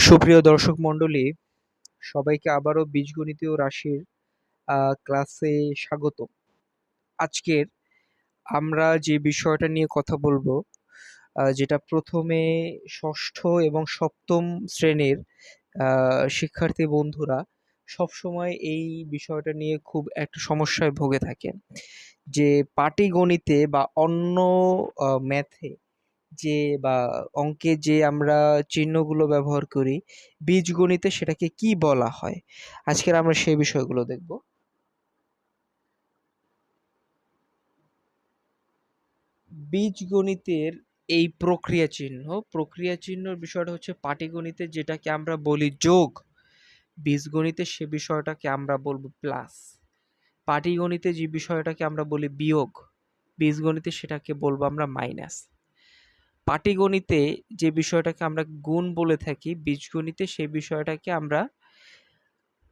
সুপ্রিয় দর্শক মণ্ডলী, সবাইকে আবারও বীজগণিতীয় রাশির ক্লাসে স্বাগত। আজকের আমরা যে বিষয়টা নিয়ে কথা বলবো, যেটা প্রথমে ষষ্ঠ এবং সপ্তম শ্রেণীর শিক্ষার্থী বন্ধুরা সবসময় এই বিষয়টা নিয়ে খুব একটা সমস্যায় ভুগে থাকেন, যে পাটিগণিতে বা অন্য ম্যাথে যে বা অঙ্কে যে আমরা চিহ্নগুলো ব্যবহার করি, বীজগণিতে সেটাকে কি বলা হয়। আজকের আমরা সেই বিষয়গুলো দেখব। বীজগণিতের এই প্রক্রিয়া চিহ্নর বিষয়টা হচ্ছে পাটিগণিতে যেটাকে আমরা বলি যোগ, বীজগণিতে সে বিষয়টাকে আমরা বলবো প্লাস। পাটিগণিতে যে বিষয়টাকে আমরা বলি বিয়োগ, বীজগণিতে সেটাকে বলবো আমরা মাইনাস। পাটিগণিতে যে বিষয়টাকে আমরা গুণ বলে থাকি, বীজগণিতে সেই বিষয়টাকে আমরা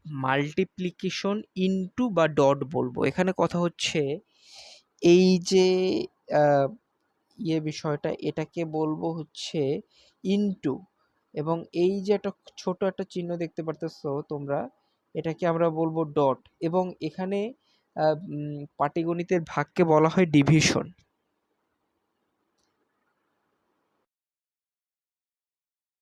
মাল্টিপ্লিকেশন ইনটু বা ডট বলবো। এখানে কথা হচ্ছে এই যে আহ, বিষয়টা, এটাকে বলবো হচ্ছে ইনটু, এবং এই যে একটা ছোট একটা চিহ্ন দেখতে পারতেছো তোমরা, এটাকে আমরা বলবো ডট। এবং এখানে পাটিগণিতের ভাগকে বলা হয় ডিভিশন।